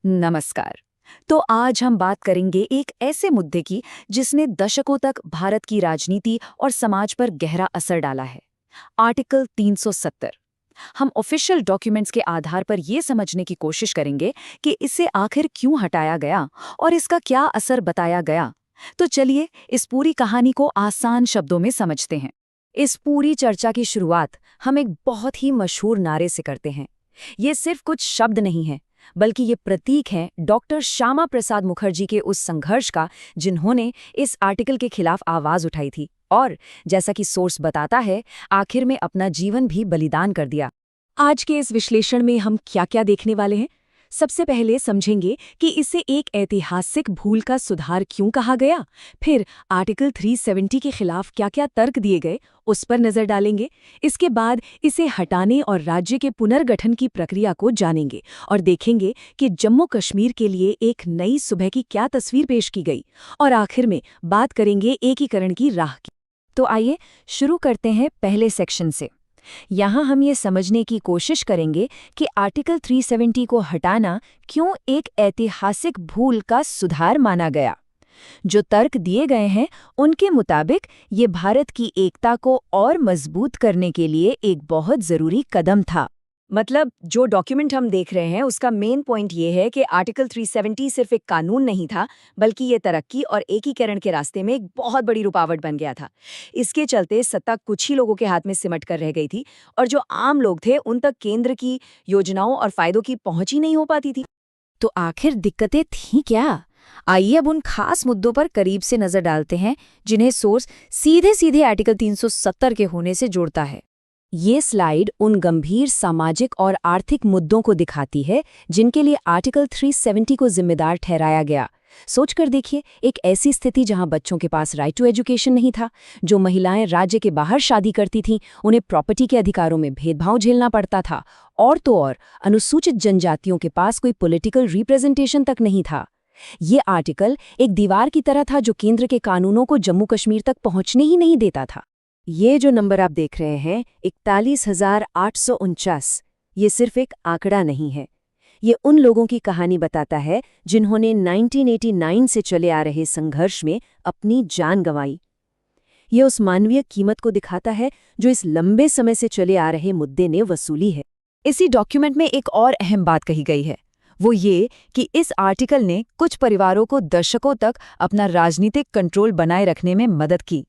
नमस्कार। तो आज हम बात करेंगे एक ऐसे मुद्दे की जिसने दशकों तक भारत की राजनीति और समाज पर गहरा असर डाला है। आर्टिकल 370। हम ऑफिशियल डॉक्यूमेंट्स के आधार पर ये समझने की कोशिश करेंगे कि इसे आखिर क्यों हटाया गया और इसका क्या असर बताया गया। तो चलिए इस पूरी कहानी को आसान शब्दों में समझते हैं। इस पूरी चर्चा की शुरुआत हम एक बहुत ही मशहूर नारे से करते हैं। ये सिर्फ कुछ शब्द नहीं है, बल्कि ये प्रतीक हैं डॉक्टर श्यामा प्रसाद मुखर्जी के उस संघर्ष का जिन्होंने इस आर्टिकल के खिलाफ आवाज उठाई थी और, जैसा कि सोर्स बताता है, आखिर में अपना जीवन भी बलिदान कर दिया। आज के इस विश्लेषण में हम क्या-क्या देखने वाले हैं? सबसे पहले समझेंगे कि इसे एक ऐतिहासिक भूल का सुधार क्यों कहा गया, फिर आर्टिकल 370 के खिलाफ क्या-क्या तर्क दिए गए, उस पर नजर डालेंगे। इसके बाद इसे हटाने और राज्य के पुनर्गठन की प्रक्रिया को जानेंगे और देखेंगे कि जम्मू कश्मीर के लिए एक नई सुबह की क्या तस्वीर पेश की गई, और आखिर में बात करेंगे एकीकरण की राह की। तो आइए शुरू करते हैं पहले सेक्शन से। यहाँ हम ये समझने की कोशिश करेंगे कि आर्टिकल 370 को हटाना क्यों एक ऐतिहासिक भूल का सुधार माना गया। जो तर्क दिए गए हैं उनके मुताबिक ये भारत की एकता को और मजबूत करने के लिए एक बहुत जरूरी कदम था। मतलब जो डॉक्यूमेंट हम देख रहे हैं उसका मेन पॉइंट ये है कि आर्टिकल 370 सिर्फ एक कानून नहीं था, बल्कि ये तरक्की और एकीकरण के रास्ते में एक बहुत बड़ी रुकावट बन गया था। इसके चलते सत्ता कुछ ही लोगों के हाथ में सिमट कर रह गई थी और जो आम लोग थे उन तक केंद्र की योजनाओं और फायदों की पहुंच ही नहीं हो पाती थी। तो आखिर दिक्कतें थीं क्या? आइए अब उन खास मुद्दों पर करीब से नजर डालते हैं जिन्हें सोर्स सीधे सीधे आर्टिकल 370 के होने से जोड़ता है। ये स्लाइड उन गंभीर सामाजिक और आर्थिक मुद्दों को दिखाती है जिनके लिए आर्टिकल 370 को जिम्मेदार ठहराया गया। सोचकर देखिए, एक ऐसी स्थिति जहां बच्चों के पास राइट टू एजुकेशन नहीं था, जो महिलाएं राज्य के बाहर शादी करती थीं, उन्हें प्रॉपर्टी के अधिकारों में भेदभाव झेलना पड़ता था, और तो और अनुसूचित जनजातियों के पास कोई पॉलिटिकल रिप्रेजेंटेशन तक नहीं था। ये आर्टिकल एक दीवार की तरह था जो केंद्र के कानूनों को जम्मू कश्मीर तक पहुंचने ही नहीं देता था। ये जो नंबर आप देख रहे हैं 41,849, ये सिर्फ एक आंकड़ा नहीं है। ये उन लोगों की कहानी बताता है जिन्होंने 1989 से चले आ रहे संघर्ष में अपनी जान गंवाई। ये उस मानवीय कीमत को दिखाता है जो इस लंबे समय से चले आ रहे मुद्दे ने वसूली है। इसी डॉक्यूमेंट में एक और अहम बात कही गई है, वो ये कि इस आर्टिकल ने कुछ परिवारों को दशकों तक अपना राजनीतिक कंट्रोल बनाए रखने में मदद की।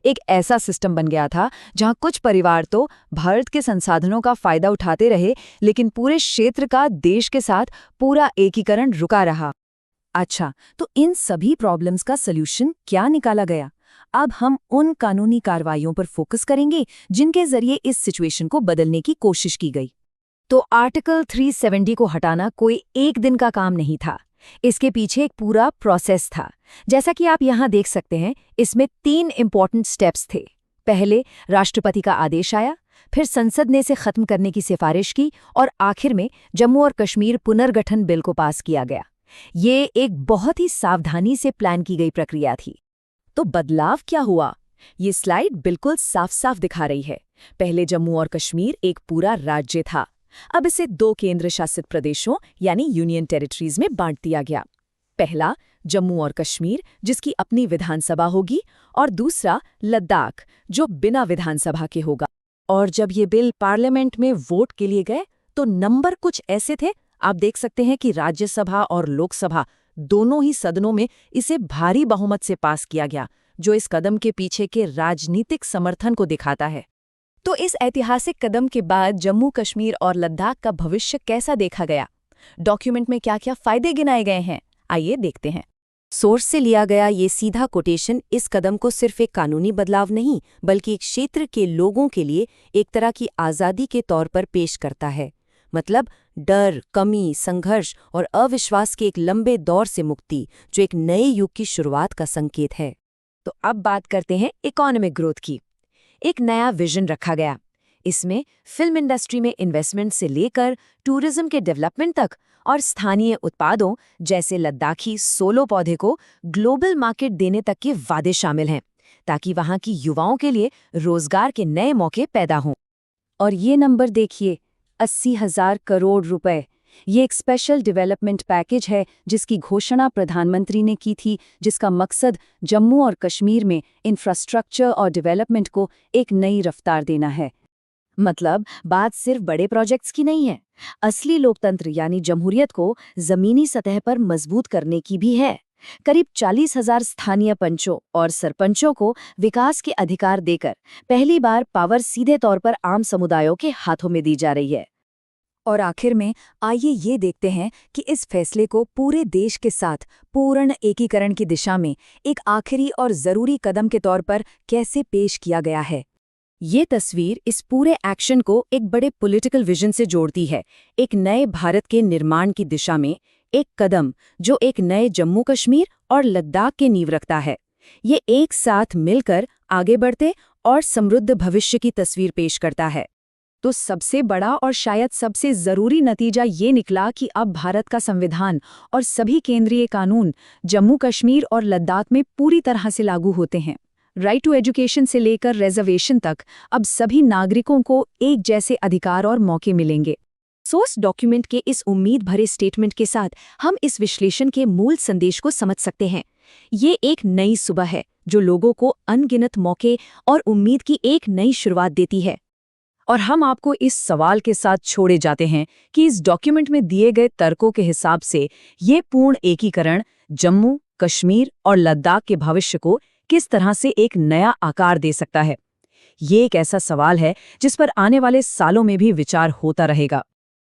एक ऐसा सिस्टम बन गया था जहां कुछ परिवार तो भारत के संसाधनों का फायदा उठाते रहे, लेकिन पूरे क्षेत्र का देश के साथ पूरा एकीकरण रुका रहा। अच्छा, तो इन सभी प्रॉब्लम्स का सल्यूशन क्या निकाला गया? अब हम उन कानूनी कार्रवाइयों पर फोकस करेंगे जिनके जरिए इस सिचुएशन को बदलने की कोशिश की गई। तो आर्टिकल 370 को हटाना कोई एक दिन का काम नहीं था। इसके पीछे एक पूरा प्रोसेस था। जैसा कि आप यहाँ देख सकते हैं, इसमें 3 इम्पॉर्टेंट स्टेप्स थे। पहले राष्ट्रपति का आदेश आया, फिर संसद ने इसे खत्म करने की सिफारिश की, और आखिर में जम्मू और कश्मीर पुनर्गठन बिल को पास किया गया। ये एक बहुत ही सावधानी से प्लान की गई प्रक्रिया थी। तो बदलाव क्या हुआ? ये स्लाइड बिल्कुल साफ साफ दिखा रही है। पहले जम्मू और कश्मीर एक पूरा राज्य था। अब इसे 2 केंद्र शासित प्रदेशों यानी यूनियन टेरिटरीज में बांट दिया गया। पहला जम्मू और कश्मीर, जिसकी अपनी विधानसभा होगी, और दूसरा लद्दाख, जो बिना विधानसभा के होगा। और जब ये बिल पार्लियामेंट में वोट के लिए गए तो नंबर कुछ ऐसे थे, आप देख सकते हैं कि राज्यसभा और लोकसभा दोनों ही सदनों में इसे भारी बहुमत से पास किया गया, जो इस कदम के पीछे के राजनीतिक समर्थन को दिखाता है। तो इस ऐतिहासिक कदम के बाद जम्मू कश्मीर और लद्दाख का भविष्य कैसा देखा गया? डॉक्यूमेंट में क्या-क्या फायदे गिनाए गए हैं, आइए देखते हैं। सोर्स से लिया गया ये सीधा कोटेशन इस कदम को सिर्फ एक कानूनी बदलाव नहीं, बल्कि एक क्षेत्र के लोगों के लिए एक तरह की आज़ादी के तौर पर पेश करता है। मतलब डर, कमी, संघर्ष और अविश्वास के एक लंबे दौर से मुक्ति, जो एक नए युग की शुरुआत का संकेत है। तो अब बात करते हैं इकोनॉमिक ग्रोथ की। एक नया विजन रखा गया। इसमें फिल्म इंडस्ट्री में इन्वेस्टमेंट से लेकर टूरिज्म के डेवलपमेंट तक और स्थानीय उत्पादों जैसे लद्दाखी सोलो पौधे को ग्लोबल मार्केट देने तक के वादे शामिल हैं, ताकि वहां की युवाओं के लिए रोजगार के नए मौके पैदा हों। और ये नंबर देखिए, 80,000 करोड़ रुपए। ये एक स्पेशल डेवलपमेंट पैकेज है जिसकी घोषणा प्रधानमंत्री ने की थी, जिसका मकसद जम्मू और कश्मीर में इंफ्रास्ट्रक्चर और डेवलपमेंट को एक नई रफ्तार देना है। मतलब बात सिर्फ बड़े प्रोजेक्ट्स की नहीं है, असली लोकतंत्र यानी जमहूरियत को जमीनी सतह पर मजबूत करने की भी है। करीब 40,000 स्थानीय पंचों और सरपंचों को विकास के अधिकार देकर पहली बार पावर सीधे तौर पर आम समुदायों के हाथों में दी जा रही है। और आखिर में आइए ये देखते हैं कि इस फैसले को पूरे देश के साथ पूर्ण एकीकरण की दिशा में एक आखिरी और जरूरी कदम के तौर पर कैसे पेश किया गया है। ये तस्वीर इस पूरे एक्शन को एक बड़े पॉलिटिकल विजन से जोड़ती है, एक नए भारत के निर्माण की दिशा में एक कदम जो एक नए जम्मू कश्मीर और लद्दाख के नींव रखता है। ये एक साथ मिलकर आगे बढ़ते और समृद्ध भविष्य की तस्वीर पेश करता है। तो सबसे बड़ा और शायद सबसे जरूरी नतीजा ये निकला कि अब भारत का संविधान और सभी केंद्रीय कानून जम्मू कश्मीर और लद्दाख में पूरी तरह से लागू होते हैं। राइट टू एजुकेशन से लेकर रिजर्वेशन तक अब सभी नागरिकों को एक जैसे अधिकार और मौके मिलेंगे। सोर्स डॉक्यूमेंट के इस उम्मीद भरे स्टेटमेंट के साथ हम इस विश्लेषण के मूल संदेश को समझ सकते हैं। ये एक नई सुबह है जो लोगों को अनगिनत मौके और उम्मीद की एक नई शुरुआत देती है। और हम आपको इस सवाल के साथ छोड़े जाते हैं कि इस डॉक्यूमेंट में दिए गए तर्कों के हिसाब से ये पूर्ण एकीकरण जम्मू, कश्मीर और लद्दाख के भविष्य को किस तरह से एक नया आकार दे सकता है। ये एक ऐसा सवाल है जिस पर आने वाले सालों में भी विचार होता रहेगा।